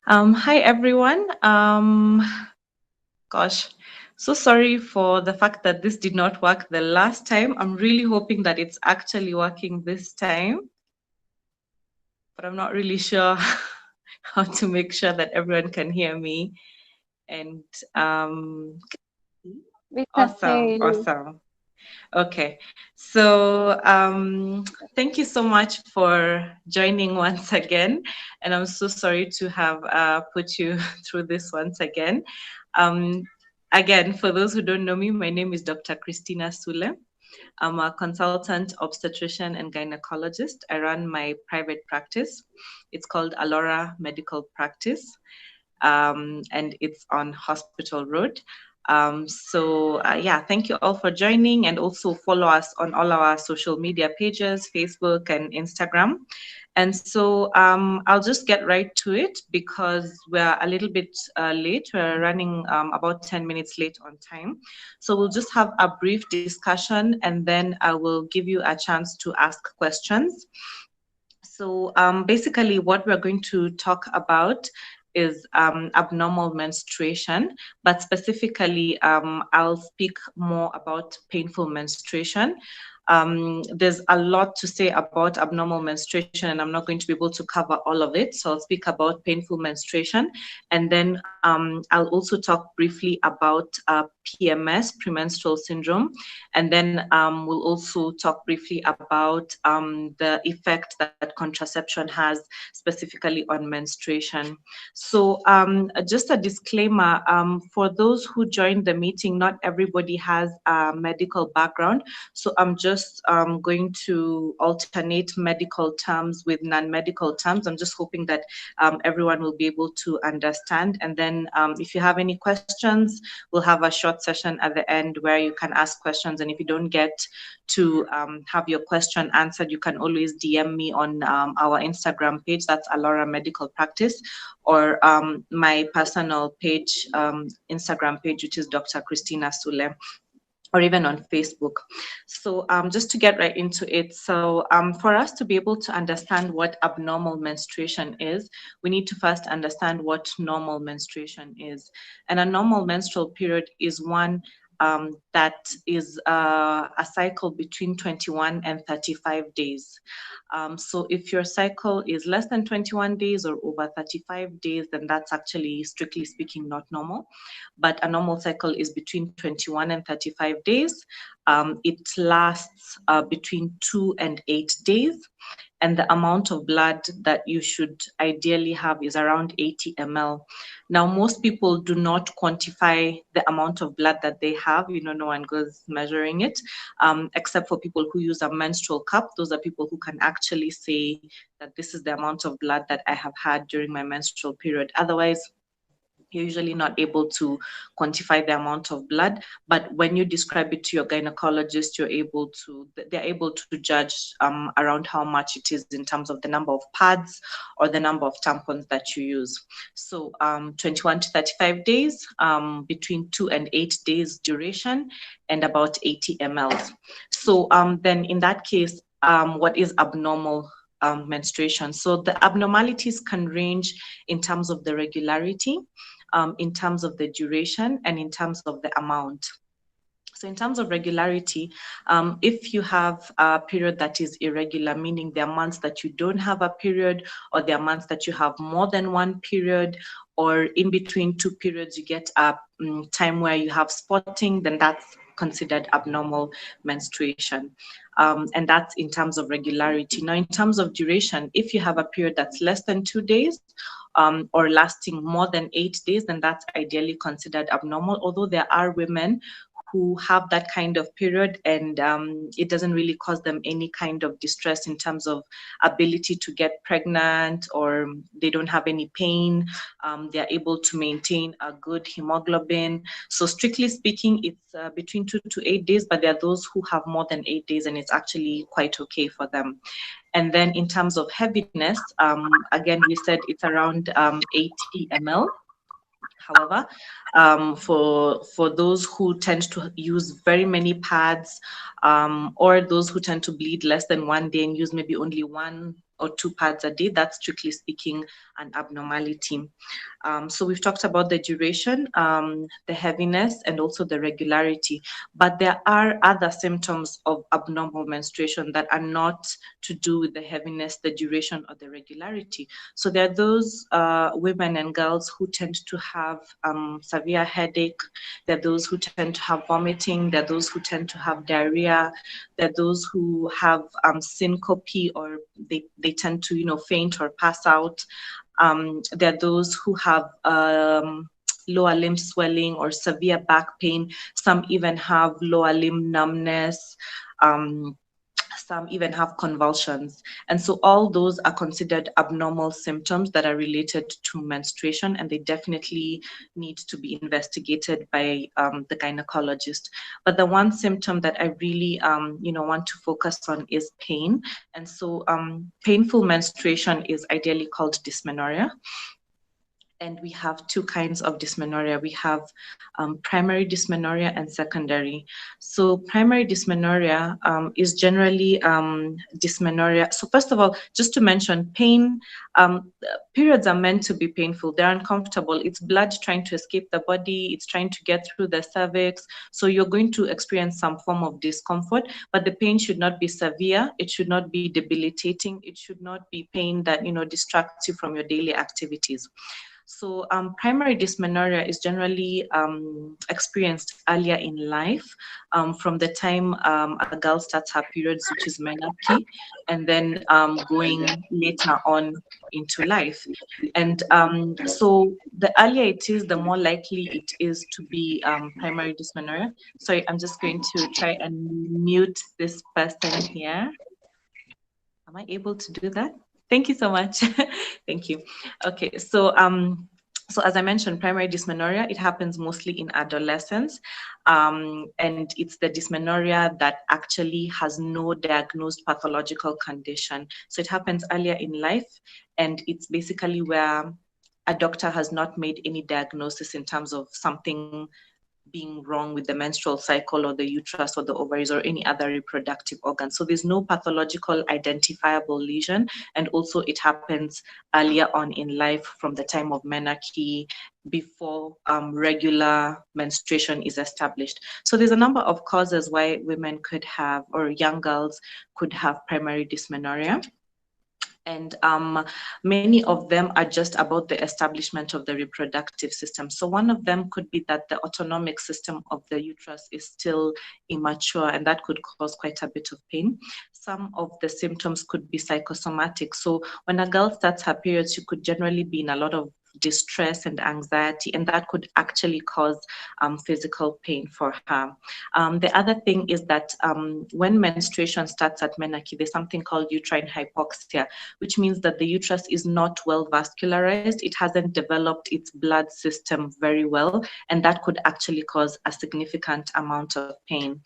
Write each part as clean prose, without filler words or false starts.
Hello. Hi everyone. Gosh, so sorry for the fact that this did not work the last time. I'm really hoping that it's actually working this time, but I'm not really sure how to make sure that everyone can hear me. And We can hear awesome, you. awesome. Okay, so thank you so much for joining once again, and I'm so sorry to have put you through this once again. Um, Again, for those who don't know me, my name is Dr. Kristina Sule. I'm a consultant obstetrician and gynecologist. I run my private practice. It's called Alora Medical Practice, and it's on Hospital Road. Yeah, thank you all for joining, and also follow us on all our social media pages, Facebook and Instagram. And so I'll just get right to it because we're a little bit late. We're running about 10 minutes late on time. So we'll just have a brief discussion, and then I will give you a chance to ask questions. So basically what we're going to talk about is abnormal menstruation, but specifically I'll speak more about painful menstruation. There's a lot to say about abnormal menstruation, and I'm not going to be able to cover all of it. So I'll speak about painful menstruation, and then I'll also talk briefly about PMS, premenstrual syndrome, and then we'll also talk briefly about the effect that contraception has specifically on menstruation. So just a disclaimer, for those who joined the meeting, not everybody has a medical background. So I'm just going to alternate medical terms with non-medical terms. I'm just hoping that everyone will be able to understand. And then if you have any questions, we'll have a short session at the end where you can ask questions. And if you don't get to have your question answered, you can always DM me on our Instagram page. That's Alora Medical Practice, or my personal page, Instagram page, which is Dr. Kristina Sule, or even on Facebook. So just to get right into it, so for us to be able to understand what abnormal menstruation is, we need to first understand what normal menstruation is. And a normal menstrual period is one that is a cycle between 21 and 35 days. So if your cycle is less than 21 days or over 35 days, then that's actually, strictly speaking, not normal. But a normal cycle is between 21 and 35 days. It lasts between 2 and 8 days. And the amount of blood that you should ideally have is around 80 ml. Now, most people do not quantify the amount of blood that they have. You know, no one goes measuring it, except for people who use a menstrual cup. Those are people who can actually say that this is the amount of blood that I have had during my menstrual period. Otherwise, you're usually not able to quantify the amount of blood, but when you describe it to your gynecologist, they're able to judge around how much it is in terms of the number of pads or the number of tampons that you use. So 21 to 35 days, between 2 and 8 days duration, and about 80 mLs. So then in that case, what is abnormal menstruation? So the abnormalities can range in terms of the regularity, in terms of the duration, and in terms of the amount. So in terms of regularity, if you have a period that is irregular, meaning there are months that you don't have a period, or there are months that you have more than one period, or in between two periods you get a time where you have spotting, then that's considered abnormal menstruation. And that's in terms of regularity. Now, in terms of duration, if you have a period that's less than 2 days, or lasting more than 8 days, then that's ideally considered abnormal. Although there are women who have that kind of period, and it doesn't really cause them any kind of distress in terms of ability to get pregnant, or they don't have any pain. They're able to maintain a good hemoglobin. So strictly speaking, it's between 2 to 8 days, but there are those who have more than 8 days, and it's actually quite okay for them. And then in terms of heaviness, again, we said it's around 80 ml. However, for those who tend to use very many pads, or those who tend to bleed less than 1 day and use maybe only one or 2 pads a day, that's strictly speaking an abnormality. So we've talked about the duration, the heaviness, and also the regularity. But there are other symptoms of abnormal menstruation that are not to do with the heaviness, the duration, or the regularity. So there are those women and girls who tend to have severe headache. There are those who tend to have vomiting. There are those who tend to have diarrhea. There are those who have syncope, or they tend to, faint or pass out. There are those who have lower limb swelling or severe back pain. Some even have lower limb numbness. Some even have convulsions. And so all those are considered abnormal symptoms that are related to menstruation, and they definitely need to be investigated by the gynecologist. But the one symptom that I really want to focus on is pain. And so painful menstruation is ideally called dysmenorrhea. And we have 2 kinds of dysmenorrhea. We have primary dysmenorrhea and secondary. So primary dysmenorrhea is generally dysmenorrhea. So first of all, just to mention, pain, periods are meant to be painful. They're uncomfortable. It's blood trying to escape the body. It's trying to get through the cervix. So you're going to experience some form of discomfort, but the pain should not be severe. It should not be debilitating. It should not be pain that, distracts you from your daily activities. So primary dysmenorrhea is generally experienced earlier in life, from the time a girl starts her periods, which is menarche, and then going later on into life. And so the earlier it is, the more likely it is to be primary dysmenorrhea. Sorry, I'm just going to try and mute this person here. Am I able to do that? Thank you so much. Thank you. Okay, so as I mentioned, primary dysmenorrhea, it happens mostly in adolescence, and it's the dysmenorrhea that actually has no diagnosed pathological condition. So it happens earlier in life, and it's basically where a doctor has not made any diagnosis in terms of something being wrong with the menstrual cycle or the uterus or the ovaries or any other reproductive organ. So there's no pathological identifiable lesion, and also it happens earlier on in life, from the time of menarche, before regular menstruation is established. So there's a number of causes why women could have, or young girls could have, primary dysmenorrhea. And many of them are just about the establishment of the reproductive system. So one of them could be that the autonomic system of the uterus is still immature, and that could cause quite a bit of pain. Some of the symptoms could be psychosomatic. So when a girl starts her periods, she could generally be in a lot of distress and anxiety, and that could actually cause physical pain for her. The other thing is that when menstruation starts at menarche, there's something called uterine hypoxia, which means that the uterus is not well vascularized. It hasn't developed its blood system very well, and that could actually cause a significant amount of pain.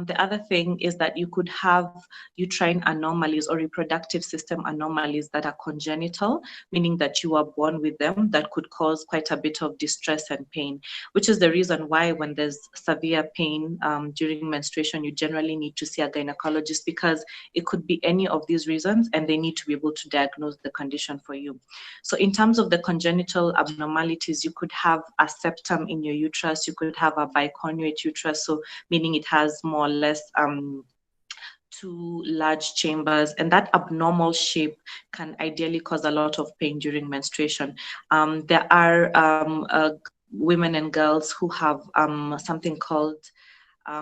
The other thing is that you could have uterine anomalies or reproductive system anomalies that are congenital, meaning that you are born with them, that could cause quite a bit of distress and pain, which is the reason why when there's severe pain during menstruation, you generally need to see a gynecologist, because it could be any of these reasons and they need to be able to diagnose the condition for you. So in terms of the congenital abnormalities, you could have a septum in your uterus, you could have a biconjugate uterus, so meaning it has more or less 2 large chambers, and that abnormal shape can ideally cause a lot of pain during menstruation. There are women and girls who have something called a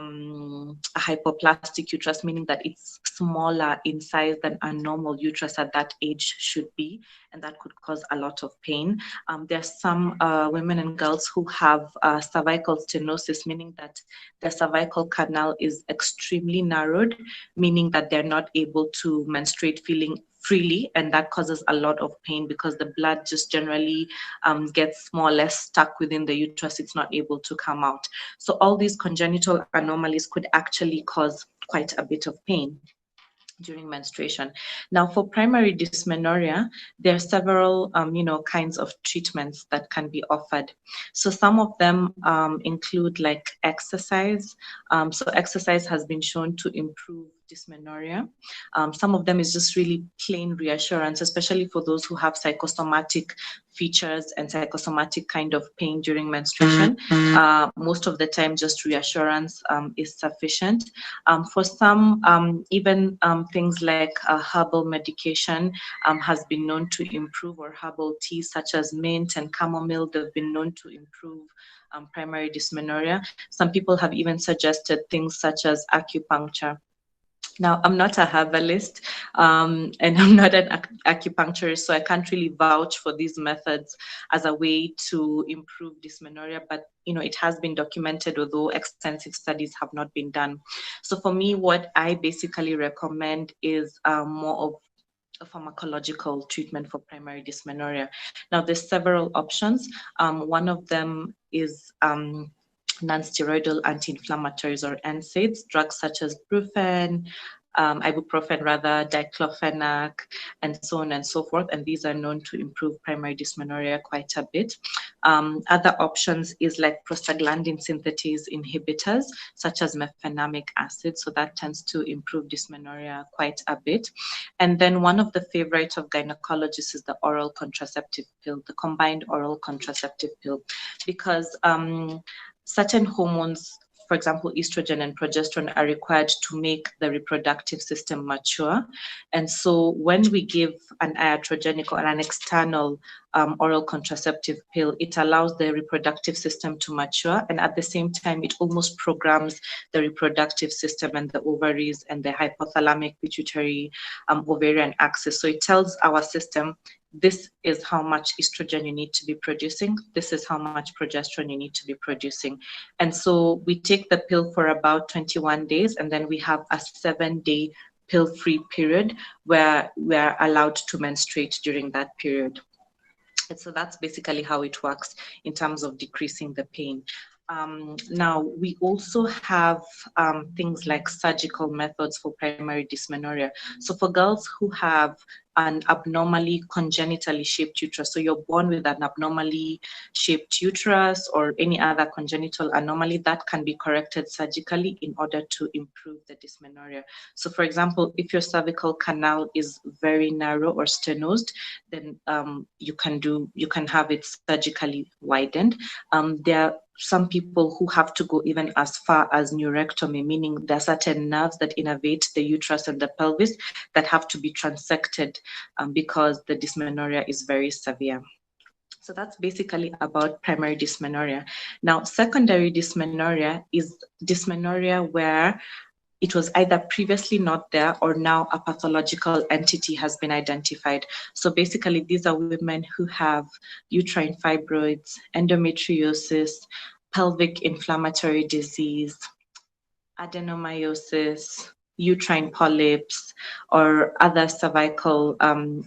hypoplastic uterus, meaning that it's smaller in size than a normal uterus at that age should be, and that could cause a lot of pain. There's some women and girls who have cervical stenosis, meaning that the cervical canal is extremely narrowed, meaning that they're not able to menstruate freely, and that causes a lot of pain because the blood just generally gets more or less stuck within the uterus. It's not able to come out. So all these congenital anomalies could actually cause quite a bit of pain during menstruation. Now, for primary dysmenorrhea, there are several, kinds of treatments that can be offered. So some of them include like exercise. So exercise has been shown to improve dysmenorrhea. Some of them is just really plain reassurance, especially for those who have psychosomatic features and psychosomatic kind of pain during menstruation. Most of the time, just reassurance is sufficient. For some, even things like herbal medication has been known to improve, or herbal teas such as mint and chamomile, they've been known to improve primary dysmenorrhea. Some people have even suggested things such as acupuncture. Now, I'm not a herbalist and I'm not an acupuncturist, so I can't really vouch for these methods as a way to improve dysmenorrhea, but it has been documented, although extensive studies have not been done. So for me, what I basically recommend is more of a pharmacological treatment for primary dysmenorrhea. Now, there's several options. One of them is non-steroidal anti-inflammatories, or NSAIDs, drugs such as ibuprofen rather, diclofenac, and so on and so forth. And these are known to improve primary dysmenorrhea quite a bit. Other options is like prostaglandin synthetase inhibitors, such as mefenamic acid. So that tends to improve dysmenorrhea quite a bit. And then one of the favorites of gynecologists is the oral contraceptive pill, the combined oral contraceptive pill, because certain hormones, for example, estrogen and progesterone, are required to make the reproductive system mature. And so when we give an iatrogenic or an external oral contraceptive pill, it allows the reproductive system to mature. And at the same time, it almost programs the reproductive system and the ovaries and the hypothalamic pituitary ovarian axis. So it tells our system, this is how much estrogen you need to be producing. This is how much progesterone you need to be producing. And so we take the pill for about 21 days, and then we have a 7-day pill-free period where we're allowed to menstruate during that period. And so that's basically how it works in terms of decreasing the pain. Now, we also have things like surgical methods for primary dysmenorrhea. So for girls who have an abnormally congenitally shaped uterus, so you're born with an abnormally shaped uterus or any other congenital anomaly, that can be corrected surgically in order to improve the dysmenorrhea. So for example, if your cervical canal is very narrow or stenosed, then you can have it surgically widened. There are some people who have to go even as far as neurectomy, meaning there are certain nerves that innervate the uterus and the pelvis that have to be transected because the dysmenorrhea is very severe. So that's basically about primary dysmenorrhea. Now, secondary dysmenorrhea is dysmenorrhea where it was either previously not there or now a pathological entity has been identified. So basically, these are women who have uterine fibroids, endometriosis, pelvic inflammatory disease, adenomyosis, uterine polyps, or other cervical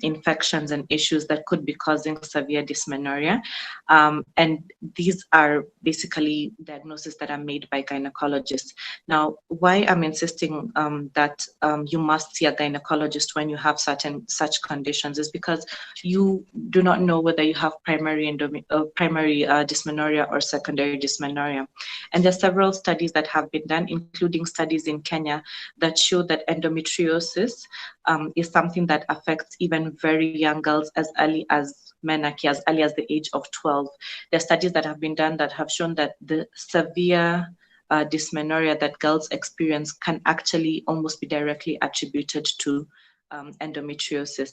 infections and issues that could be causing severe dysmenorrhea. And these are basically diagnoses that are made by gynecologists. Now, why I'm insisting that you must see a gynecologist when you have such conditions is because you do not know whether you have primary dysmenorrhea or secondary dysmenorrhea. And there are several studies that have been done, including studies in Kenya, that show that endometriosis is something that affects even very young girls as early as menarche, as early as the age of 12. There are studies that have been done that have shown that the severe dysmenorrhea that girls experience can actually almost be directly attributed to endometriosis.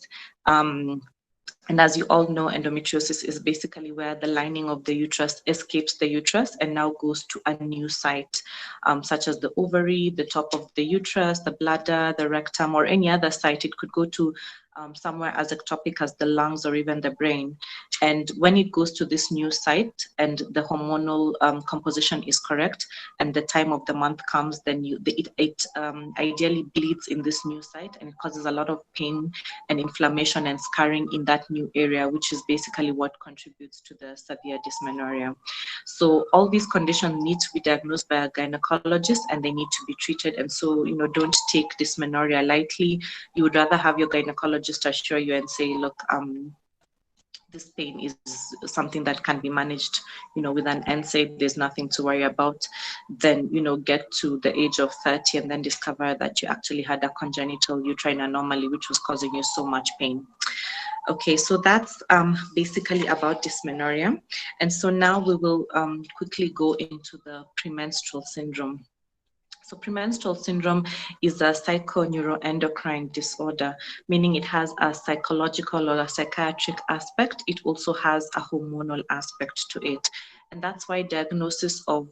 And as you all know, endometriosis is basically where the lining of the uterus escapes the uterus and now goes to a new site, such as the ovary, the top of the uterus, the bladder, the rectum, or any other site. It could go to somewhere as ectopic as the lungs or even the brain. And when it goes to this new site and the hormonal composition is correct and the time of the month comes, then it ideally bleeds in this new site, and it causes a lot of pain and inflammation and scarring in that new area, which is basically what contributes to the severe dysmenorrhea. So all these conditions need to be diagnosed by a gynecologist and they need to be treated. And so, don't take dysmenorrhea lightly. You would rather have your gynecologist assure you and say, look, this pain is something that can be managed, with an NSAID, there's nothing to worry about, then, get to the age of 30 and then discover that you actually had a congenital uterine anomaly, which was causing you so much pain. Okay, so that's basically about dysmenorrhea. And so now we will quickly go into the premenstrual syndrome. So premenstrual syndrome is a psychoneuroendocrine disorder, meaning it has a psychological or a psychiatric aspect. It also has a hormonal aspect to it. And that's why diagnosis of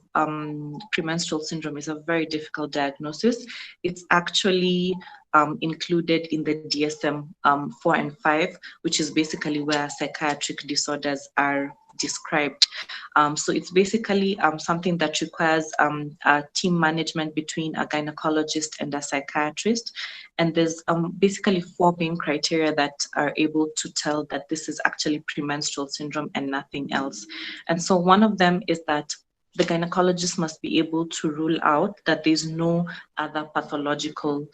premenstrual syndrome is a very difficult diagnosis. It's actually included in the DSM-4 and 5, which is basically where psychiatric disorders are described. So it's basically something that requires a team management between a gynecologist and a psychiatrist. And there's basically 4 main criteria that are able to tell that this is actually premenstrual syndrome and nothing else. And so one of them is that the gynecologist must be able to rule out that there's no other pathological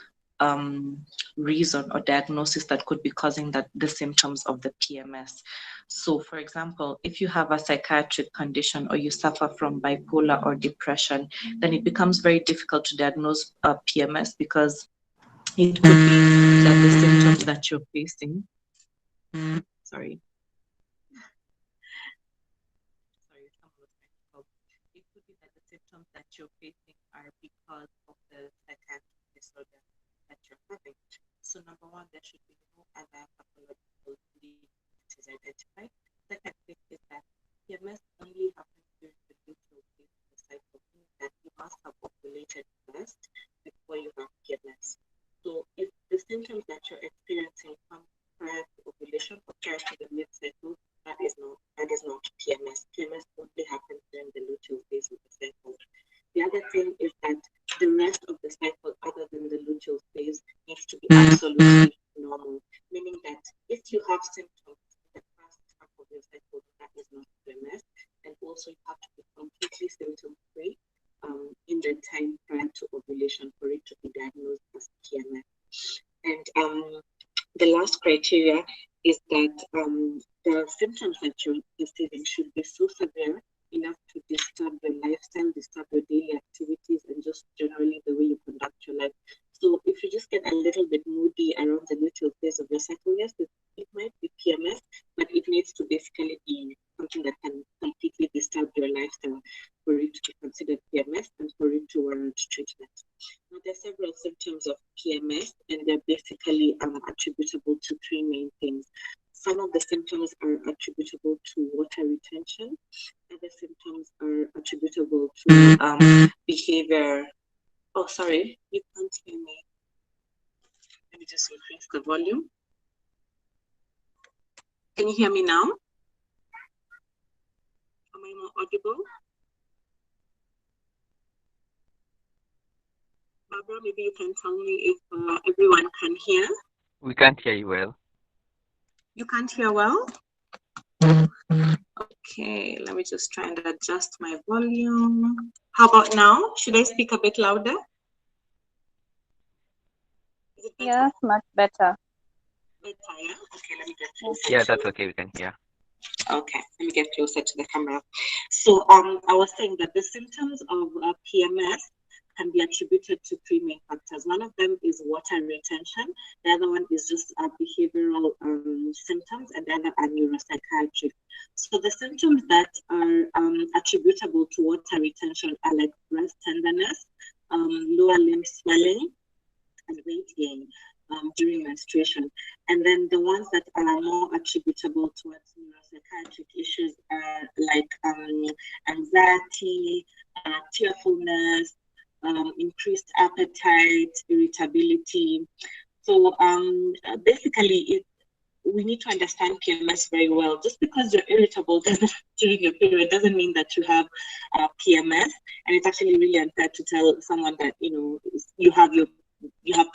reason or diagnosis that could be causing the symptoms of the PMS. So, for example, if you have a psychiatric condition or you suffer from bipolar or depression, then it becomes very difficult to diagnose PMS because it could be that the symptoms that you're facing, sorry, it could be that the symptoms that you're facing are because of the psychiatric disorder that you're having. So number one, there should be no other pathological disease that is identified. Second thing is that PMS only happens during the luteal phase of the cycle, meaning that you must have ovulated first before you have PMS. So if the symptoms that you're experiencing come prior to ovulation or prior to the mid-cycle, that is not PMS. PMS only happens during the luteal phase of the cycle. The other thing is that the rest of the cycle, other than the luteal phase, needs to be absolutely normal, meaning that if you have symptoms in the first half of your cycle, that is not PMS, and also you have to be completely symptom-free in the time prior to ovulation for it to be diagnosed as PMS. And the last criteria is that the symptoms that you're receiving should be so severe enough to disturb your lifestyle, disturb your daily activities, and just generally the way you conduct your life. So if you just get a little bit moody around the luteal phase of your cycle, yes, it might be PMS, but it needs to basically be something that can completely disturb your lifestyle for it to be considered PMS and for it to warrant treatment. Now, there are several symptoms of PMS, and they're basically attributable to 3 main things. Some of the symptoms are attributable to water retention. Other symptoms are attributable to behavior. Oh, sorry, you can't hear me. Let me just increase the volume. Can you hear me now? Am I more audible? Barbara, maybe you can tell me if everyone can hear. We can't hear you well. You can't hear well? Okay, let me just try and adjust my volume. How about now? Should I speak a bit louder? Is it better? Yes, much better. Better, yeah? Okay, let me get closer. Yeah, that's okay. We can hear. Okay, let me get closer to the camera. So I was saying that the symptoms of PMS can be attributed to 3 main factors. One of them is water retention. The other one is just behavioral symptoms, and the other are neuropsychiatric. So the symptoms that are attributable to water retention are like breast tenderness, lower limb swelling, and weight gain during menstruation. And then the ones that are more attributable towards neuropsychiatric issues are like anxiety, tearfulness, increased appetite, irritability. So basically, we need to understand PMS very well. Just because you're irritable during your period doesn't mean that you have PMS. And it's actually really unfair to tell someone that you have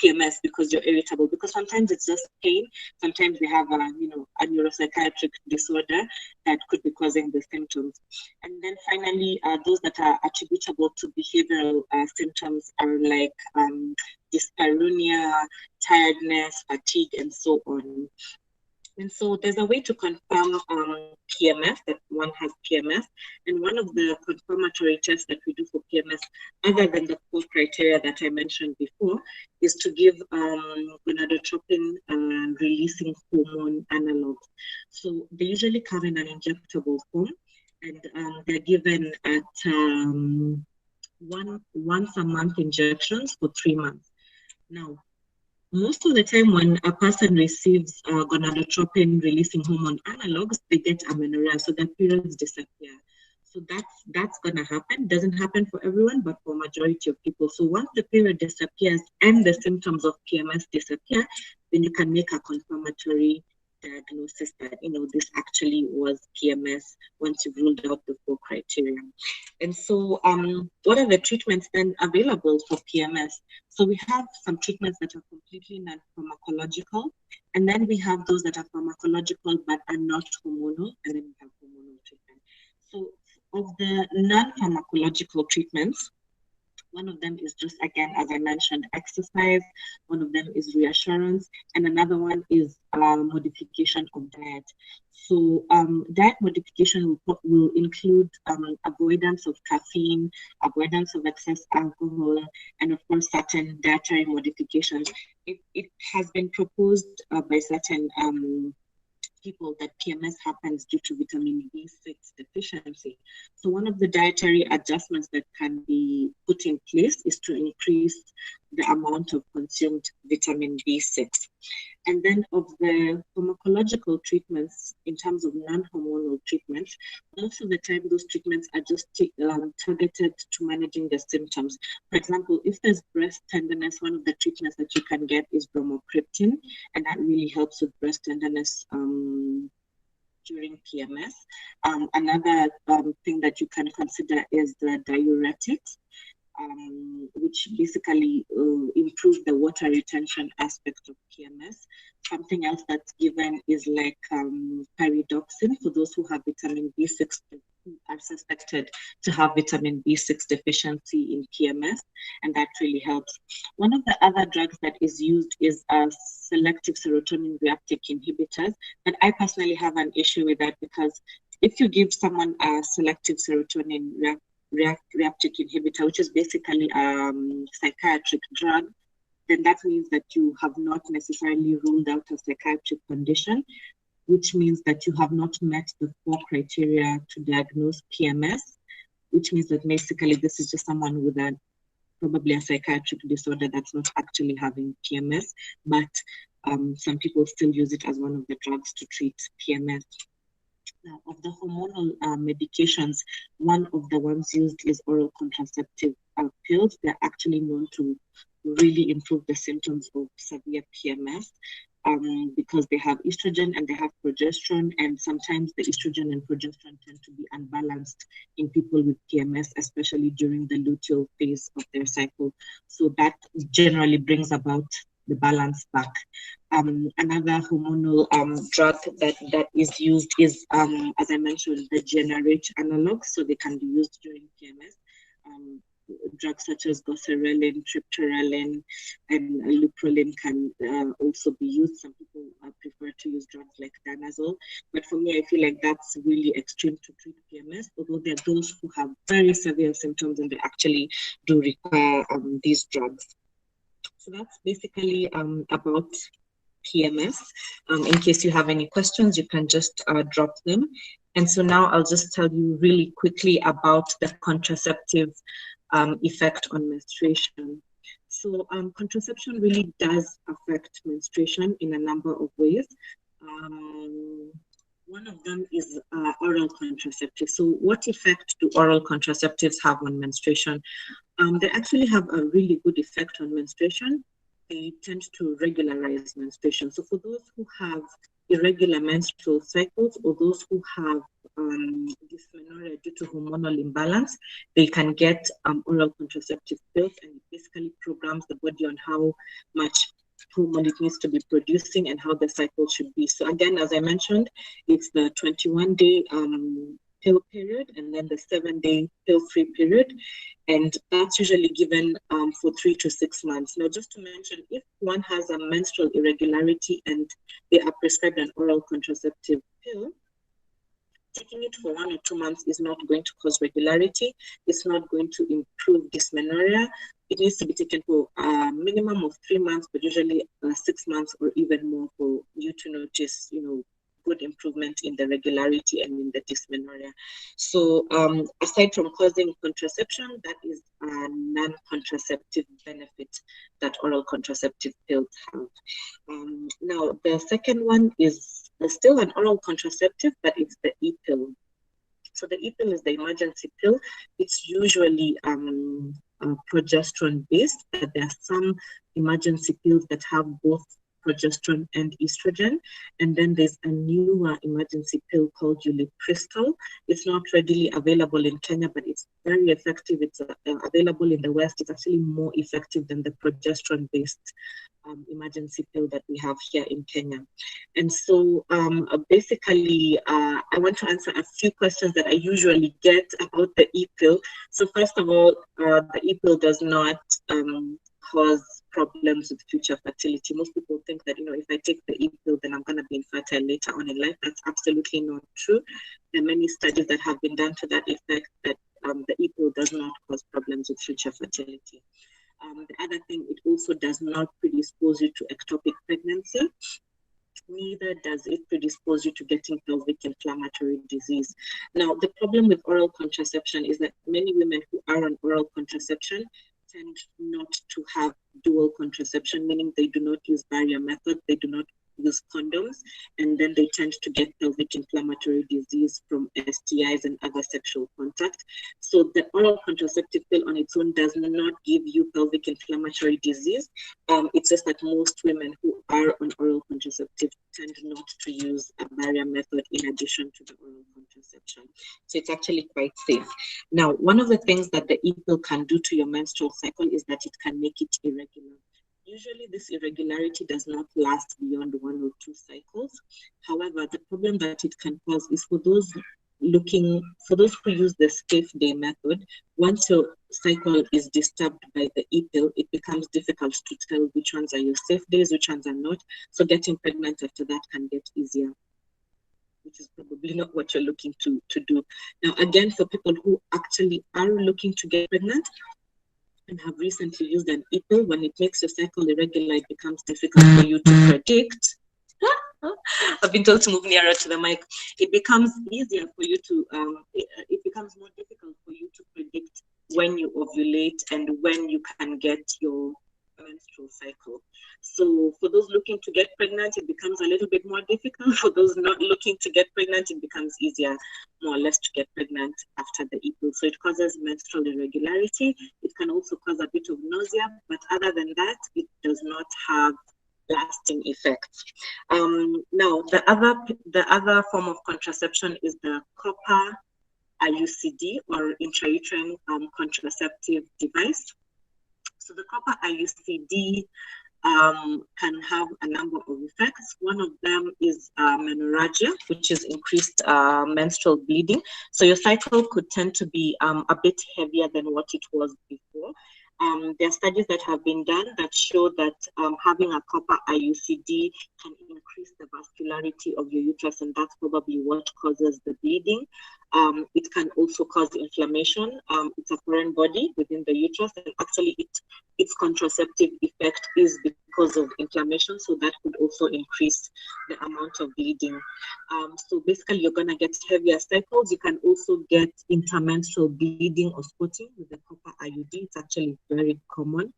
PMS because you're irritable, because sometimes it's just pain. Sometimes they have a neuropsychiatric disorder that could be causing the symptoms. And then finally, those that are attributable to behavioral symptoms are like dyspareunia, tiredness, fatigue, and so on. And so there's a way to confirm PMS, that one has PMS. And one of the confirmatory tests that we do for PMS, other than the core criteria that I mentioned before, is to give gonadotropin releasing hormone analogs. So they usually come in an injectable form, and they're given at once a month injections for 3 months. Now, most of the time when a person receives gonadotropin releasing hormone analogs, they get amenorrhea, so their periods disappear. So that's going to happen. Doesn't happen for everyone, but for majority of people. So once the period disappears and the symptoms of PMS disappear, then you can make a confirmatory diagnosis that, this actually was PMS once you've ruled out the 4 criteria. And so what are the treatments then available for PMS? So we have some treatments that are completely non-pharmacological, and then we have those that are pharmacological but are not hormonal, and then we have hormonal treatment. So of the non-pharmacological treatments, one of them is just, again, as I mentioned, exercise. One of them is reassurance. And another one is modification of diet. So diet modification will include avoidance of caffeine, avoidance of excess alcohol, and of course, certain dietary modifications. It has been proposed by certain people that PMS happens due to vitamin B6 deficiency. So one of the dietary adjustments that can be put in place is to increase the amount of consumed vitamin B6. And then of the pharmacological treatments, in terms of non-hormonal treatments, most of the time those treatments are just targeted to managing the symptoms. For example, if there's breast tenderness, one of the treatments that you can get is bromocriptine, and that really helps with breast tenderness during PMS. Another thing that you can consider is the diuretics, which basically improve the water retention aspect of PMS. Something else that's given is like pyridoxine for those who have vitamin B6, who are suspected to have vitamin B6 deficiency in PMS, and that really helps. One of the other drugs that is used is selective serotonin reuptake inhibitors, but I personally have an issue with that because if you give someone a selective serotonin reuptake inhibitor, which is basically a psychiatric drug, then that means that you have not necessarily ruled out a psychiatric condition, which means that you have not met the 4 criteria to diagnose PMS, which means that basically this is just someone with probably a psychiatric disorder that's not actually having PMS, but some people still use it as one of the drugs to treat PMS. Now, of the hormonal medications, one of the ones used is oral contraceptive pills. They're actually known to really improve the symptoms of severe PMS because they have estrogen and they have progesterone, and sometimes the estrogen and progesterone tend to be unbalanced in people with PMS, especially during the luteal phase of their cycle. So that generally brings about the balance back. Another hormonal drug that is used is, as I mentioned, the GnRH analogs, so they can be used during PMS. Drugs such as goserelin, triptorelin, and leuprolin can also be used. Some people prefer to use drugs like danazol, but for me, I feel like that's really extreme to treat PMS, although there are those who have very severe symptoms and they actually do require these drugs. So that's basically about PMS. In case you have any questions, you can just drop them. And so now I'll just tell you really quickly about the contraceptive effect on menstruation. So contraception really does affect menstruation in a number of ways. One of them is oral contraceptives. So what effect do oral contraceptives have on menstruation? They actually have a really good effect on menstruation. They tend to regularize menstruation. So for those who have irregular menstrual cycles or those who have dysmenorrhea due to hormonal imbalance, they can get oral contraceptive pills, and it basically programs the body on how much hormone it needs to be producing and how the cycle should be. So again, as I mentioned, it's the 21-day pill period and then the 7-day pill-free period. And that's usually given for 3 to 6 months. Now, just to mention, if one has a menstrual irregularity and they are prescribed an oral contraceptive pill, taking it for 1 or 2 months is not going to cause regularity. It's not going to improve dysmenorrhea. It needs to be taken for a minimum of 3 months, but usually 6 months or even more for you to notice, good improvement in the regularity and in the dysmenorrhea. So aside from causing contraception, that is a non-contraceptive benefit that oral contraceptive pills have. Now, the second one is still an oral contraceptive, but it's the e-pill. So the e-pill is the emergency pill. It's usually progesterone-based, but there are some emergency pills that have both progesterone and estrogen. And then there's a newer emergency pill called Ulipristal. It's not readily available in Kenya, but it's very effective. It's available in the West. It's actually more effective than the progesterone-based emergency pill that we have here in Kenya. And so basically, I want to answer a few questions that I usually get about the e-pill. So first of all, the e-pill does not cause problems with future fertility. Most people think that, if I take the e-pill, then I'm going to be infertile later on in life. That's absolutely not true. There are many studies that have been done to that effect that the e-pill does not cause problems with future fertility. The other thing, it also does not predispose you to ectopic pregnancy. Neither does it predispose you to getting pelvic inflammatory disease. Now, the problem with oral contraception is that many women who are on oral contraception tend not to have dual contraception, meaning they do not use barrier method, they do not use condoms, and then they tend to get pelvic inflammatory disease from STIs and other sexual contact. So the oral contraceptive pill on its own does not give you pelvic inflammatory disease. It's just that most women who are on oral contraceptive tend not to use a barrier method in addition to the oral contraception. So it's actually quite safe. Now, one of the things that the e-pill can do to your menstrual cycle is that it can make it irregular. Usually this irregularity does not last beyond 1 or 2 cycles. However, the problem that it can cause is for those who use the safe day method, once your cycle is disturbed by the e-pill, it becomes difficult to tell which ones are your safe days, which ones are not. So getting pregnant after that can get easier, which is probably not what you're looking to do. Now, again, for people who actually are looking to get pregnant and have recently used an e-pill, when it makes your cycle irregular, it becomes difficult for you to predict. I've been told to move nearer to the mic. It becomes easier for you to, it becomes more difficult for you to predict when you ovulate and when you can get your menstrual cycle. So for those looking to get pregnant, it becomes a little bit more difficult. For those not looking to get pregnant, it becomes easier, more or less, to get pregnant after the e-pill. So it causes menstrual irregularity. It can also cause a bit of nausea, but other than that, it does not have lasting effects. Now, the other form of contraception is the copper IUCD, or intrauterine contraceptive device. So the copper IUCD can have a number of effects. One of them is menorrhagia, which is increased menstrual bleeding. So your cycle could tend to be a bit heavier than what it was before. There are studies that have been done that show that having a copper IUCD can increase the vascularity of your uterus, and that's probably what causes the bleeding. It can also cause inflammation. It's a foreign body within the uterus, and actually its contraceptive effect is because of inflammation, so that could also increase the amount of bleeding. So basically, you're going to get heavier cycles. You can also get intermenstrual bleeding or spotting with the copper IUD. It's actually very common.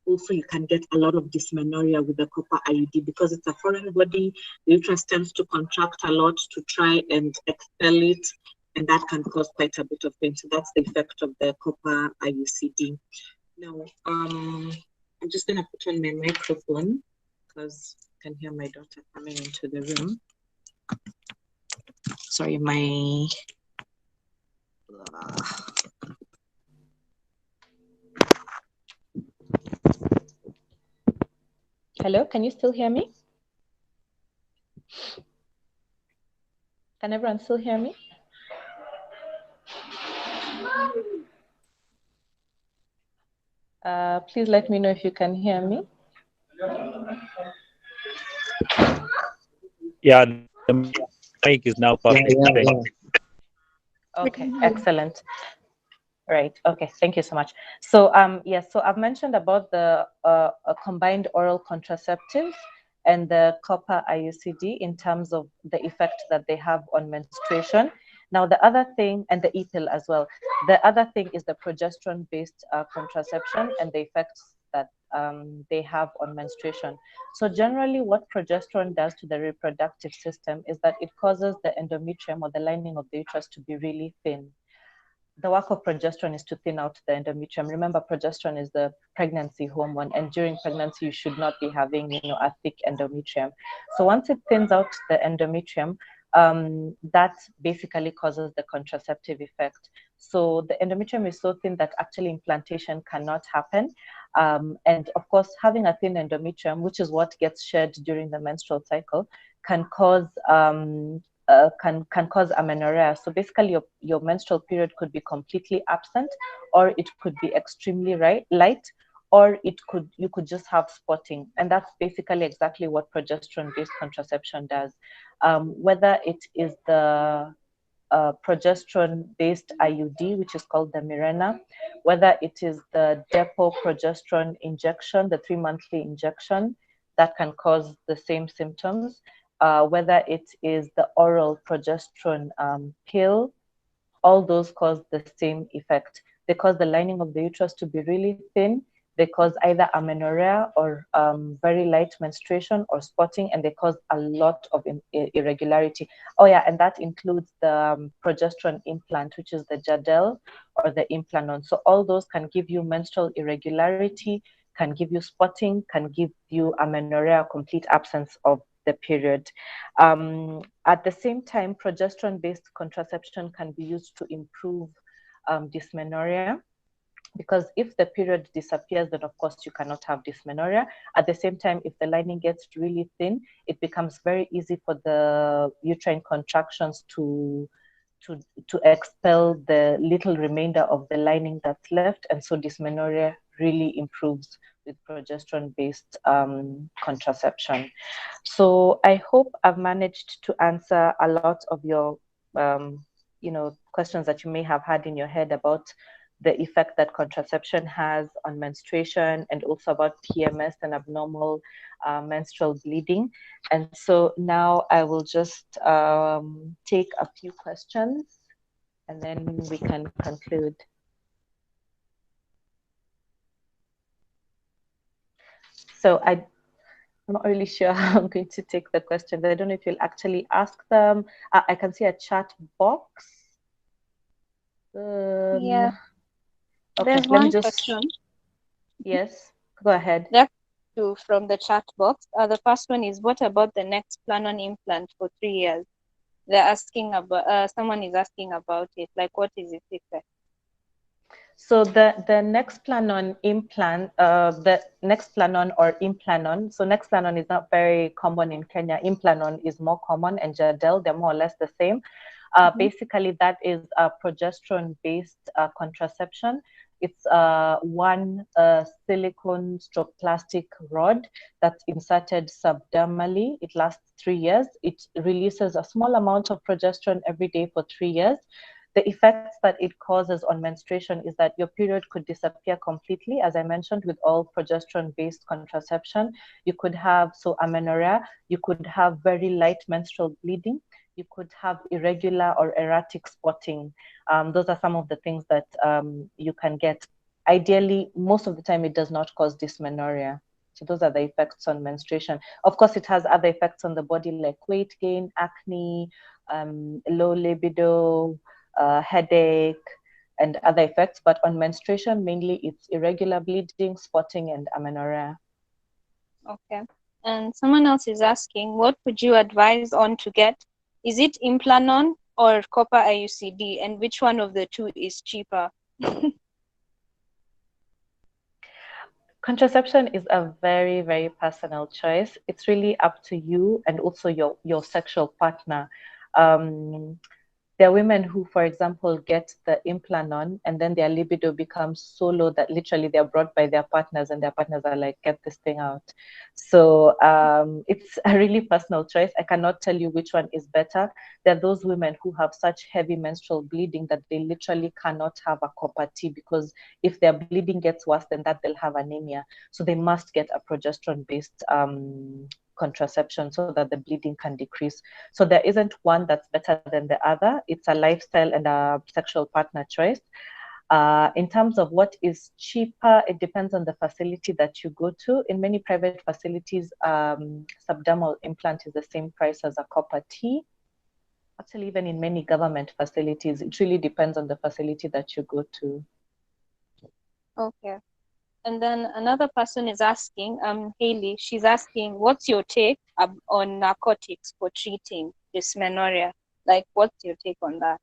Also, you can get a lot of dysmenorrhea with the copper IUD because it's a foreign body. The uterus tends to contract a lot to try and expel it, and that can cause quite a bit of pain. So that's the effect of the copper IUCD. Now, I'm just going to put on my microphone because I can hear my daughter coming into the room. Sorry, Hello, can you still hear me? Can everyone still hear me? Please let me know if you can hear me. Yeah, the mic is now perfect. Thank you. Okay, excellent. Right. Okay. Thank you so much. So, yes. So I've mentioned about the combined oral contraceptives and the copper IUCD in terms of the effect that they have on menstruation. Now, the other thing, and the e-pill as well. The other thing is the progesterone-based contraception and the effects that they have on menstruation. So generally, what progesterone does to the reproductive system is that it causes the endometrium or the lining of the uterus to be really thin. The work of progesterone is to thin out the endometrium. Remember, progesterone is the pregnancy hormone, and during pregnancy, you should not be having, a thick endometrium. So once it thins out the endometrium, that basically causes the contraceptive effect. So the endometrium is so thin that actually implantation cannot happen. And of course, having a thin endometrium, which is what gets shed during the menstrual cycle, can cause can cause amenorrhea. So basically, your menstrual period could be completely absent, or it could be extremely light, or you could just have spotting, and that's basically exactly what progesterone-based contraception does. Whether it is the progesterone-based IUD, which is called the Mirena, whether it is the depot progesterone injection, the 3-monthly injection, that can cause the same symptoms, whether it is the oral progesterone pill, all those cause the same effect. They cause the lining of the uterus to be really thin. They cause either amenorrhea or very light menstruation or spotting, and they cause a lot of irregularity. Oh yeah, and that includes the progesterone implant, which is the Jadel or the Implanon. So all those can give you menstrual irregularity, can give you spotting, can give you amenorrhea, complete absence of the period. At the same time, progesterone-based contraception can be used to improve dysmenorrhea, because if the period disappears, then of course you cannot have dysmenorrhea. At the same time, if the lining gets really thin, it becomes very easy for the uterine contractions to expel the little remainder of the lining that's left, and so dysmenorrhea really improves with progesterone-based contraception. So I hope I've managed to answer a lot of your questions that you may have had in your head about the effect that contraception has on menstruation, and also about PMS and abnormal menstrual bleeding. And so now I will just take a few questions, and then we can conclude. So I'm not really sure how I'm going to take the questions. I don't know if you'll actually ask them. I can see a chat box. Yeah. Okay, There's let me one just. question. Yes, go ahead. There are two from the chat box. The first one is, what about the next plan-on implant for 3 years? They're asking about. Someone is asking about it. Like, what is its effect? So the next plan-on implant, the next plan-on or implanon. So next plan-on is not very common in Kenya. Implanon is more common, and Jadel, they're more or less the same. Basically, that is a progesterone-based contraception. It's one silicone stroke plastic rod that's inserted subdermally. It lasts 3 years. It releases a small amount of progesterone every day for 3 years. The effects that it causes on menstruation is that your period could disappear completely, as I mentioned, with all progesterone-based contraception. You could have amenorrhea, you could have very light menstrual bleeding, you could have irregular or erratic spotting. Those are some of the things that you can get. Ideally, most of the time, it does not cause dysmenorrhea. So those are the effects on menstruation. Of course, it has other effects on the body, like weight gain, acne, low libido, headache, and other effects. But on menstruation, mainly it's irregular bleeding, spotting, and amenorrhea. Okay. And someone else is asking, what would you advise on to get? Is it Implanon or copper IUCD? And which one of the two is cheaper? Contraception is a very, very personal choice. It's really up to you and also your sexual partner. There are women who, for example, get the Implanon and then their libido becomes so low that literally they're brought by their partners and their partners are like, get this thing out. So it's a really personal choice. I cannot tell you which one is better. There are those women who have such heavy menstrual bleeding that they literally cannot have a copper T, because if their bleeding gets worse than that, they'll have anemia. So they must get a progesterone-based contraception so that the bleeding can decrease. So there isn't one that's better than the other. It's a lifestyle and a sexual partner choice. In terms of what is cheaper, it depends on the facility that you go to. In many private facilities, subdermal implant is the same price as a copper T. Actually, even in many government facilities, it really depends on the facility that you go to. Okay. And then another person is asking, Haley, she's asking, what's your take on narcotics for treating dysmenorrhea? Like, what's your take on that?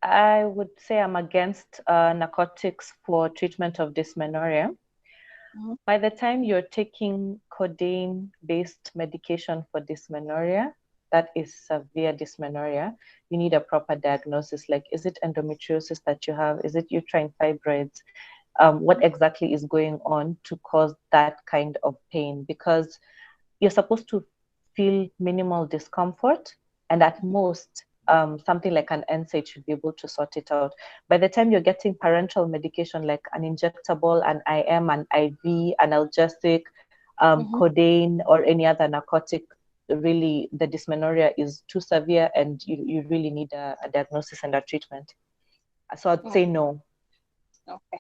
I would say I'm against narcotics for treatment of dysmenorrhea. Mm-hmm. By the time you're taking codeine-based medication for dysmenorrhea, that is severe dysmenorrhea, you need a proper diagnosis. Like, is it endometriosis that you have? Is it uterine fibroids? What exactly is going on to cause that kind of pain? Because you're supposed to feel minimal discomfort, and at most, something like an NSAID should be able to sort it out. By the time you're getting parenteral medication like an injectable, an IM, an IV, analgesic, codeine, or any other narcotic, really the dysmenorrhea is too severe and you really need a diagnosis and a treatment. So I'd say no. Okay.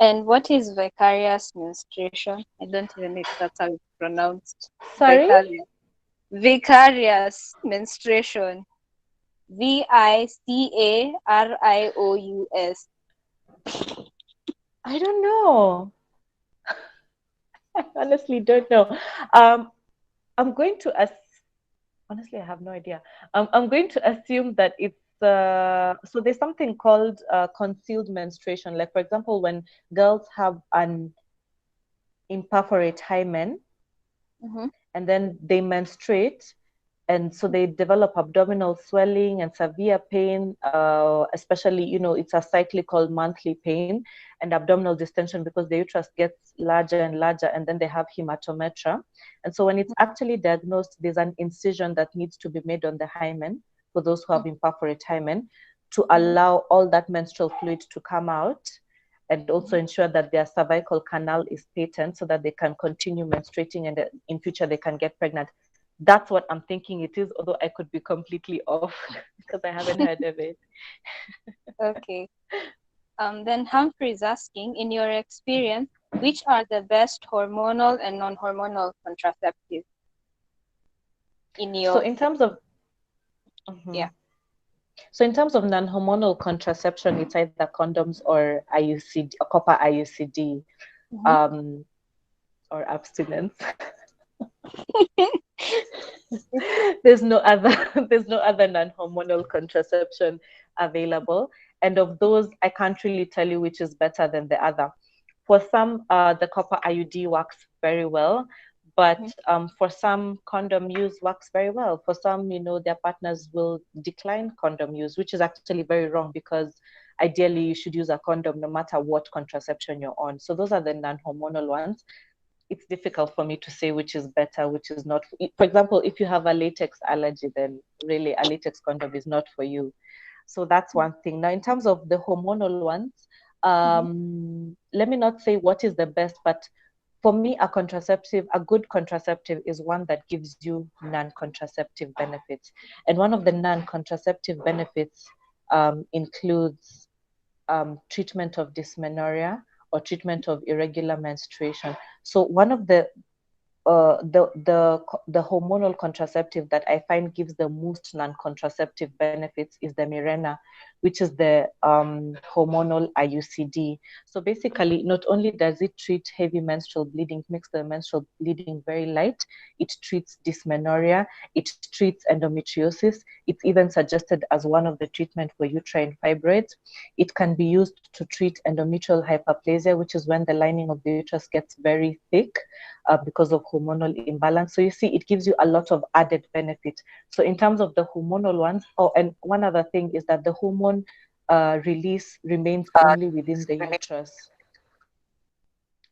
And what is vicarious menstruation? I don't even know if that's how it's pronounced. Sorry? Vicarious menstruation. VICARIOUS. I don't know. I honestly don't know. I'm going to honestly, I have no idea. I'm going to assume that it's so there's something called concealed menstruation. Like, for example, when girls have an imperforate hymen, and then they menstruate, and so they develop abdominal swelling and severe pain, especially, it's a cyclical monthly pain and abdominal distension because the uterus gets larger and larger, and then they have hematometra. And so when it's actually diagnosed, there's an incision that needs to be made on the hymen for those who have imperforate hymen to allow all that menstrual fluid to come out, and also ensure that their cervical canal is patent so that they can continue menstruating and in future they can get pregnant. That's what I'm thinking it is, although I could be completely off because I haven't heard of it. Okay. Then Humphrey is asking, in your experience, which are the best hormonal and non-hormonal contraceptives? So in terms of So in terms of non-hormonal contraception, it's either condoms or IUCD, or copper IUCD, or abstinence. There's no other non-hormonal contraception available, and of those, I can't really tell you which is better than the other. For some, the copper IUD works very well, but for some, condom use works very well. For some, their partners will decline condom use, which is actually very wrong, because ideally you should use a condom no matter what contraception you're on. So those are the non-hormonal ones. It's difficult for me to say which is better, which is not. For example, if you have a latex allergy, then really a latex condom is not for you. So that's one thing. Now, in terms of the hormonal ones, let me not say what is the best, but for me, a good contraceptive is one that gives you non-contraceptive benefits. And one of the non-contraceptive benefits includes treatment of dysmenorrhea or treatment of irregular menstruation. So one of the hormonal contraceptive that I find gives the most non-contraceptive benefits is the Mirena, which is the hormonal IUCD. So basically, not only does it treat heavy menstrual bleeding, it makes the menstrual bleeding very light, it treats dysmenorrhea, it treats endometriosis. It's even suggested as one of the treatment for uterine fibroids. It can be used to treat endometrial hyperplasia, which is when the lining of the uterus gets very thick because of hormonal imbalance. So you see, it gives you a lot of added benefit. So in terms of the hormonal ones, and one other thing is that the hormone release remains only within the uterus.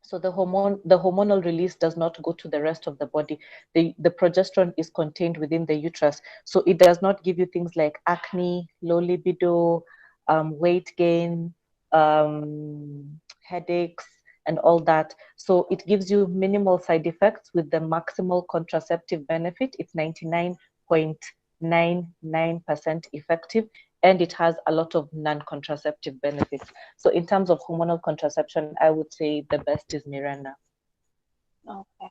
So the hormonal release does not go to the rest of the body. The progesterone is contained within the uterus. So it does not give you things like acne, low libido, weight gain, headaches, and all that. So it gives you minimal side effects with the maximal contraceptive benefit. It's 99.99% effective, and it has a lot of non-contraceptive benefits. So in terms of hormonal contraception, I would say the best is Mirena. Okay.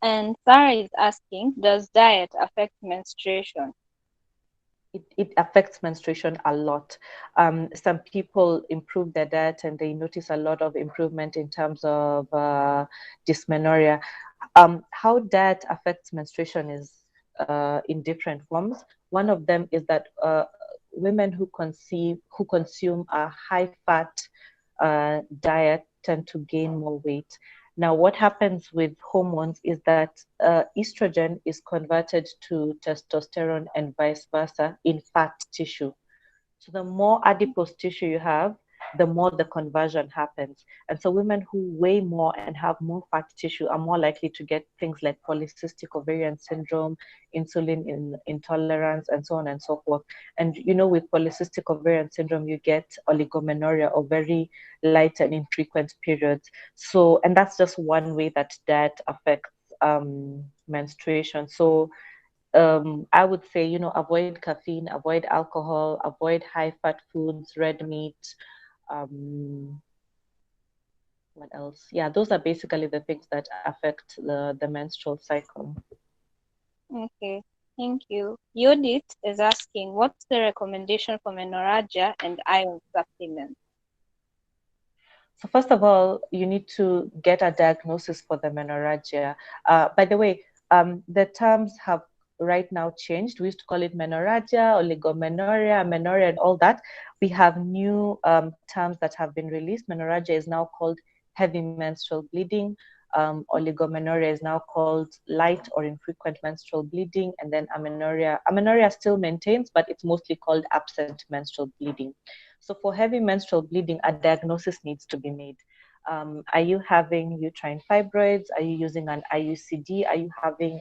And Sarah is asking, does diet affect menstruation? It affects menstruation a lot. Some people improve their diet and they notice a lot of improvement in terms of dysmenorrhea. How diet affects menstruation is in different forms. One of them is that women who consume a high fat diet tend to gain more weight. Now, what happens with hormones is that estrogen is converted to testosterone and vice versa in fat tissue. So the more adipose tissue you have, the more the conversion happens. And so women who weigh more and have more fat tissue are more likely to get things like polycystic ovarian syndrome, insulin intolerance, and so on and so forth. And you know, with polycystic ovarian syndrome, you get oligomenorrhea, or very light and infrequent periods. So, and that's just one way that diet affects menstruation. So I would say, you know, avoid caffeine, avoid alcohol, avoid high fat foods, red meat. What else? Yeah, those are basically the things that affect the menstrual cycle. Okay, thank you. Yodit is asking, what's the recommendation for menorrhagia and iron supplements? So first of all, you need to get a diagnosis for the menorrhagia. By the way, the terms have right now changed. We used to call it menorrhagia, oligomenorrhea, amenorrhea, and all that. We have new terms that have been released. Menorrhagia is now called heavy menstrual bleeding. Oligomenorrhea is now called light or infrequent menstrual bleeding, and then amenorrhea still maintains, but it's mostly called absent menstrual bleeding. So for heavy menstrual bleeding, a diagnosis needs to be made. Are you having uterine fibroids? Are you using an IUCD? Are you having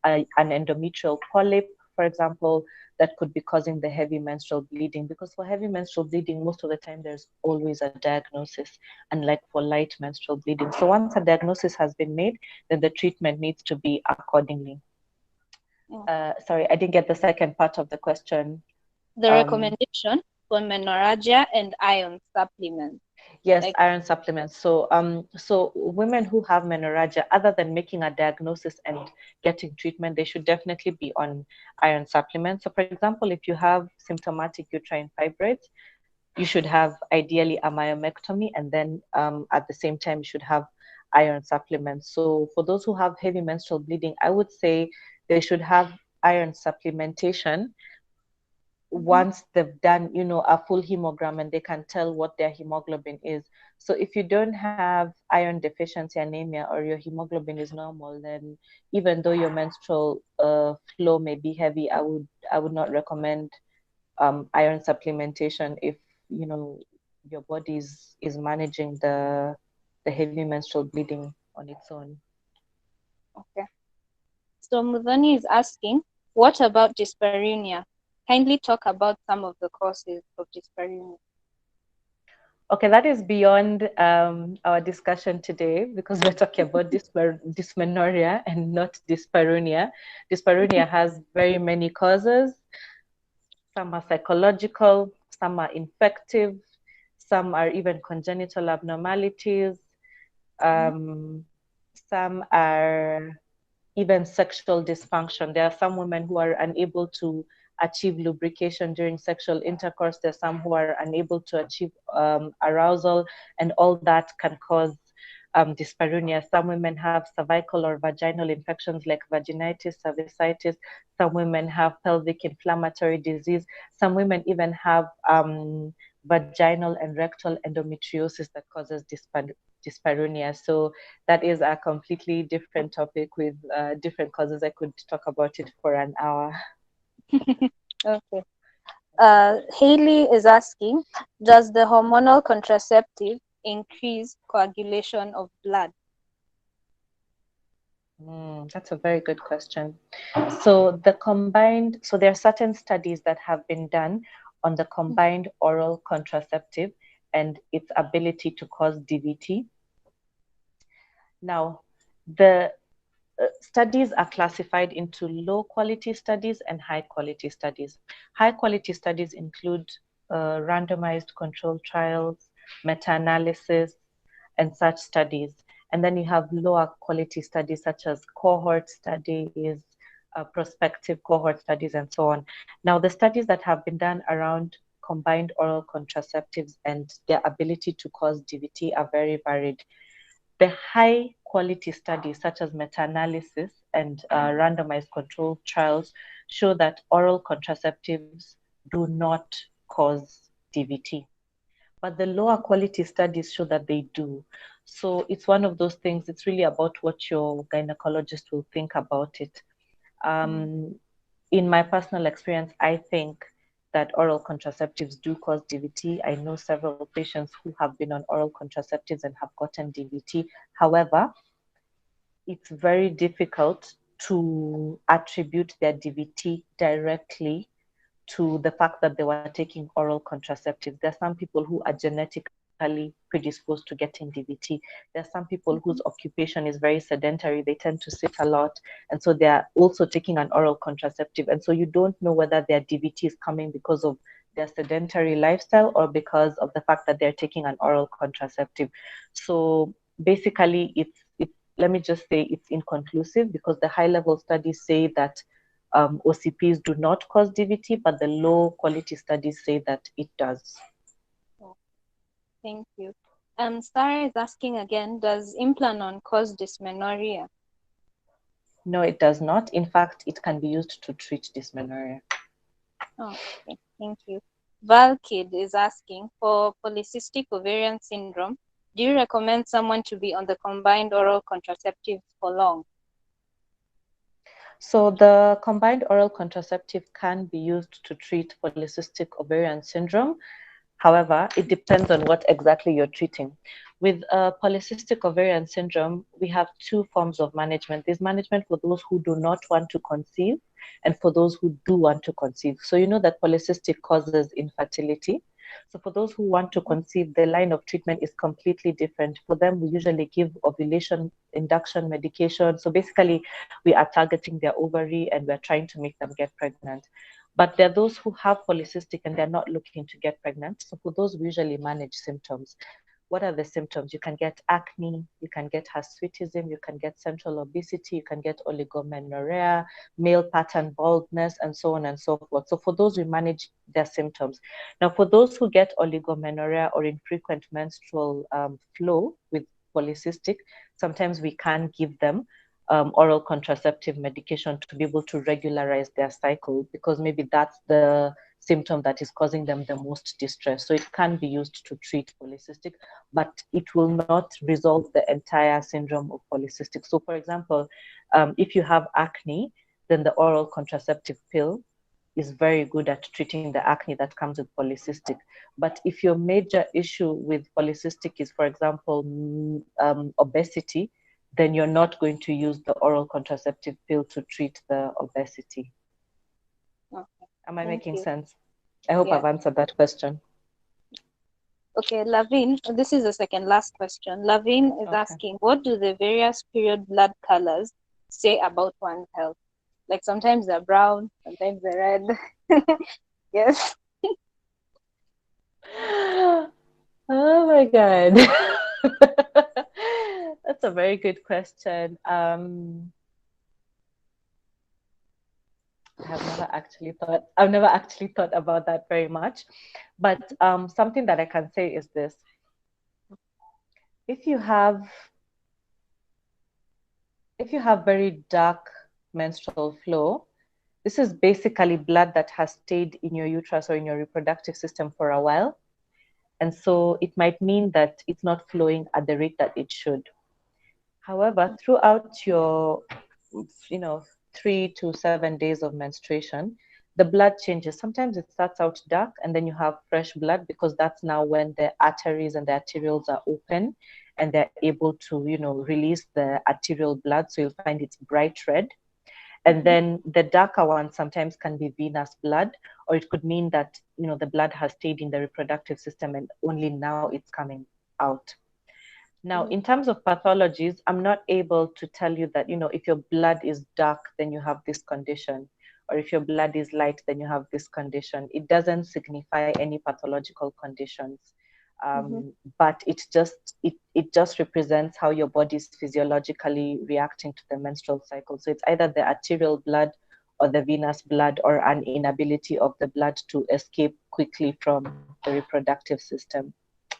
an endometrial polyp, for example, that could be causing the heavy menstrual bleeding? Because for heavy menstrual bleeding, most of the time there's always a diagnosis, unlike for light menstrual bleeding. So once a diagnosis has been made, then the treatment needs to be accordingly. Sorry, I didn't get the second part of the question. The recommendation for menorrhagia and iron supplements. Yes, iron supplements. So, so women who have menorrhagia, other than making a diagnosis and getting treatment, they should definitely be on iron supplements. So, for example, if you have symptomatic uterine fibroids, you should have ideally a myomectomy, and then at the same time, you should have iron supplements. So, for those who have heavy menstrual bleeding, I would say they should have iron supplementation once they've done, you know, a full hemogram and they can tell what their hemoglobin is. So if you don't have iron deficiency anemia or your hemoglobin is normal, then even though your menstrual flow may be heavy, I would not recommend iron supplementation if, you know, your body is managing the heavy menstrual bleeding on its own. Okay. So Mudhani is asking, what about dyspareunia? Kindly talk about some of the causes of dyspareunia. Okay, that is beyond our discussion today because we're talking about dysmenorrhea and not dyspareunia. Dyspareunia has very many causes. Some are psychological, some are infective, some are even congenital abnormalities. Some are even sexual dysfunction. There are some women who are unable to achieve lubrication during sexual intercourse. There's some who are unable to achieve arousal, and all that can cause dyspareunia. Some women have cervical or vaginal infections like vaginitis, cervicitis. Some women have pelvic inflammatory disease. Some women even have vaginal and rectal endometriosis that causes dyspareunia. So that is a completely different topic with different causes. I could talk about it for an hour. Okay. Haley is asking, does the hormonal contraceptive increase coagulation of blood? That's a very good question. So there are certain studies that have been done on the combined oral contraceptive and its ability to cause DVT. Now, the studies are classified into low quality studies and high quality studies. High quality studies include randomized controlled trials, meta-analysis, and such studies. And then you have lower quality studies such as cohort studies, prospective cohort studies, and so on. Now, the studies that have been done around combined oral contraceptives and their ability to cause DVT are very varied. The high quality studies, such as meta-analysis and randomized controlled trials, show that oral contraceptives do not cause DVT. But the lower quality studies show that they do. So it's one of those things, it's really about what your gynecologist will think about it. In my personal experience, I think that oral contraceptives do cause DVT. I know several patients who have been on oral contraceptives and have gotten DVT. However, it's very difficult to attribute their DVT directly to the fact that they were taking oral contraceptives. There are some people who are genetically predisposed to getting DVT. There are some people whose occupation is very sedentary. They tend to sit a lot. And so they are also taking an oral contraceptive. And so you don't know whether their DVT is coming because of their sedentary lifestyle or because of the fact that they're taking an oral contraceptive. So basically, let me just say it's inconclusive because the high level studies say that OCPs do not cause DVT, but the low quality studies say that it does. Thank you. Sarah is asking again, does Implanon cause dysmenorrhea? No, it does not. In fact, it can be used to treat dysmenorrhea. Oh, okay. Thank you. Valkid is asking, for polycystic ovarian syndrome, do you recommend someone to be on the combined oral contraceptive for long? So the combined oral contraceptive can be used to treat polycystic ovarian syndrome. However, it depends on what exactly you're treating. With polycystic ovarian syndrome, we have two forms of management. There's management for those who do not want to conceive and for those who do want to conceive. So you know that polycystic causes infertility. So for those who want to conceive, the line of treatment is completely different. For them, we usually give ovulation induction medication. So basically, we are targeting their ovary and we're trying to make them get pregnant. But there are those who have polycystic and they're not looking to get pregnant. So for those, we usually manage symptoms. What are the symptoms? You can get acne, you can get hirsutism, you can get central obesity, you can get oligomenorrhea, male pattern baldness, and so on and so forth. So for those, we manage their symptoms. Now, for those who get oligomenorrhea or infrequent menstrual flow with polycystic, sometimes we can give them oral contraceptive medication to be able to regularize their cycle because maybe that's the symptom that is causing them the most distress. So it can be used to treat polycystic, but it will not resolve the entire syndrome of polycystic. So for example, if you have acne, then the oral contraceptive pill is very good at treating the acne that comes with polycystic. But if your major issue with polycystic is, for example, obesity, then you're not going to use the oral contraceptive pill to treat the obesity. Okay. Am I making you. sense? I hope I've answered that question. Okay, Lavine, this is the second last question. Lavine is asking, what do the various period blood colors say about one's health? Like sometimes they're brown, sometimes they're red. Yes. Oh my God. That's a very good question. I've never actually thought about that very much. But something that I can say is this. If you have very dark menstrual flow, this is basically blood that has stayed in your uterus or in your reproductive system for a while. And so it might mean that it's not flowing at the rate that it should. However, throughout your, 3 to 7 days of menstruation, the blood changes. Sometimes it starts out dark and then you have fresh blood, because that's now when the arteries and the arterioles are open and they're able to, release the arterial blood. So you'll find it's bright red. And then the darker one sometimes can be venous blood, or it could mean that, the blood has stayed in the reproductive system and only now it's coming out. Now, in terms of pathologies, I'm not able to tell you that, if your blood is dark, then you have this condition, or if your blood is light, then you have this condition. It doesn't signify any pathological conditions. But it just represents how your body is physiologically reacting to the menstrual cycle. So it's either the arterial blood or the venous blood, or an inability of the blood to escape quickly from the reproductive system.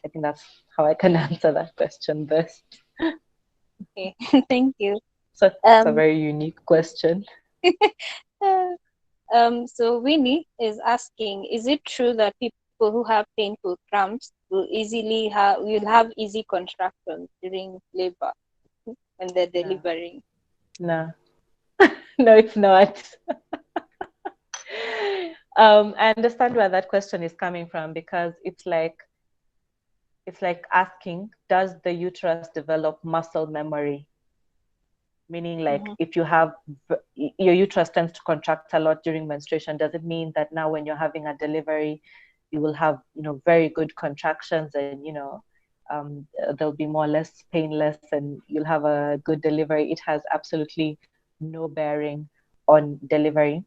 I think that's how I can answer that question best. Okay, thank you. So it's a very unique question. So Winnie is asking, is it true that people who have painful cramps will have easy contractions during labor when they're delivering? No, no, it's not. I understand where that question is coming from, because it's like asking, does the uterus develop muscle memory? Meaning, like, if you have your uterus tends to contract a lot during menstruation, does it mean that now when you're having a delivery, you will have, very good contractions, and, there'll be more or less painless and you'll have a good delivery? It has absolutely no bearing on delivery.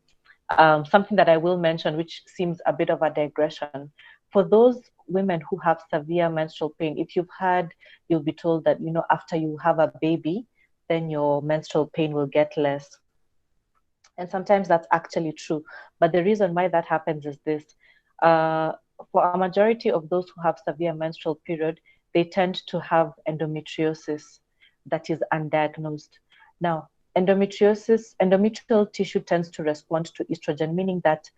Something that I will mention, which seems a bit of a digression, for those women who have severe menstrual pain, if you'll be told that, after you have a baby, then your menstrual pain will get less. And sometimes that's actually true. But the reason why that happens is this. For a majority of those who have severe menstrual period, they tend to have endometriosis that is undiagnosed. Now, endometrial tissue tends to respond to estrogen, meaning that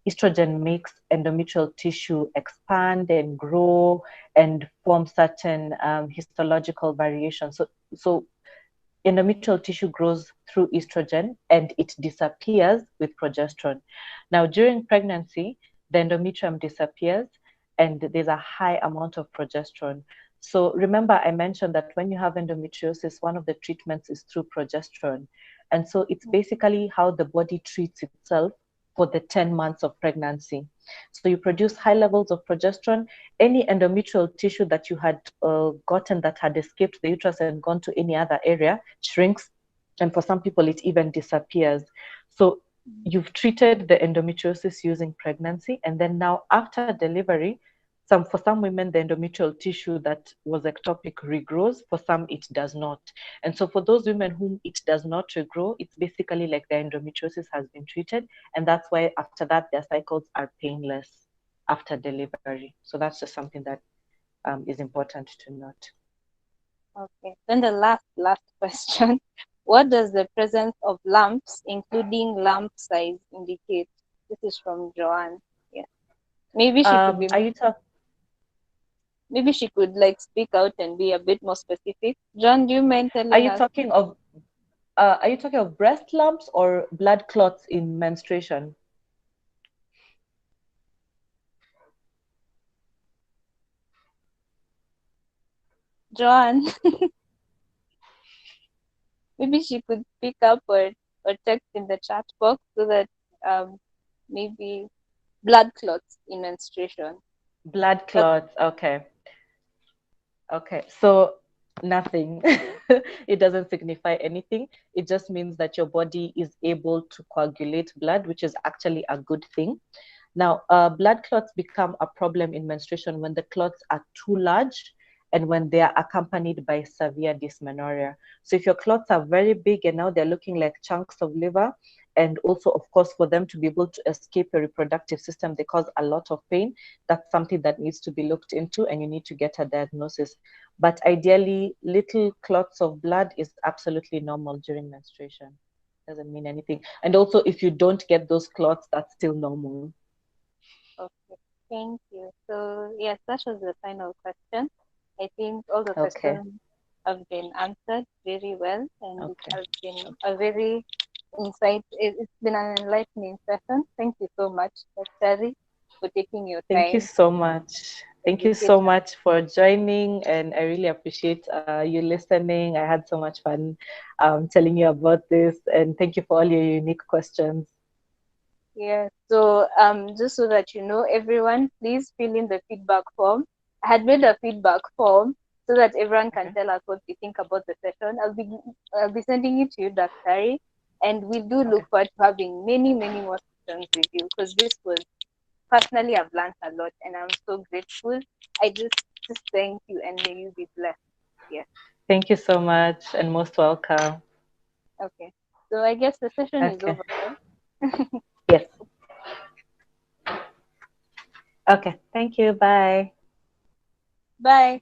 estrogen makes endometrial tissue expand and grow and form certain histological variations. So endometrial tissue grows through estrogen and it disappears with progesterone. Now, during pregnancy, the endometrium disappears and there's a high amount of progesterone. So remember, I mentioned that when you have endometriosis, one of the treatments is through progesterone. And so it's basically how the body treats itself for the 10 months of pregnancy. So you produce high levels of progesterone. Any endometrial tissue that you had gotten that had escaped the uterus and gone to any other area shrinks. And for some people, it even disappears. So you've treated the endometriosis using pregnancy. And then now after delivery, for some women, the endometrial tissue that was ectopic regrows. For some, it does not. And so for those women whom it does not regrow, it's basically like their endometriosis has been treated. And that's why after that, their cycles are painless after delivery. So that's just something that is important to note. Okay. Then the last question. What does the presence of lumps, including lump size, indicate? This is from Joanne. Yeah. Maybe she could be... Maybe she could speak out and be a bit more specific. John, do you mind telling us? Are you talking of breast lumps or blood clots in menstruation? Joanne, maybe she could pick up or text in the chat box so that maybe blood clots in menstruation. Blood clots, okay. Okay, so nothing. It doesn't signify anything. It just means that your body is able to coagulate blood, which is actually a good thing. Now, blood clots become a problem in menstruation when the clots are too large and when they are accompanied by severe dysmenorrhea. So if your clots are very big and now they're looking like chunks of liver, and also, of course, for them to be able to escape your reproductive system, they cause a lot of pain. That's something that needs to be looked into, and you need to get a diagnosis. But ideally, little clots of blood is absolutely normal during menstruation. Doesn't mean anything. And also, if you don't get those clots, that's still normal. Okay, thank you. So yes, that was the final question. I think all the Okay. questions have been answered very well, and it Okay. has been a very it's been an enlightening session. Thank you so much, Dr. for taking your Thank you time so much. to Thank you educate so us. much for joining, and I really appreciate you listening. I had so much fun telling you about this, and thank you for all your unique questions. Yeah. So just so that you know, everyone, please fill in the feedback form. I had made a feedback form so that everyone can Okay. tell us what they think about the session. I'll be sending it to you, Dr. And we do look Okay. forward to having many more sessions with you, because this was personally I've learned a lot and I'm so grateful. I just thank you and may you be blessed. Yeah. Thank you so much, and most welcome. Okay. So I guess the session is Okay. over, right? Yes. Okay. Thank you. Bye. Bye.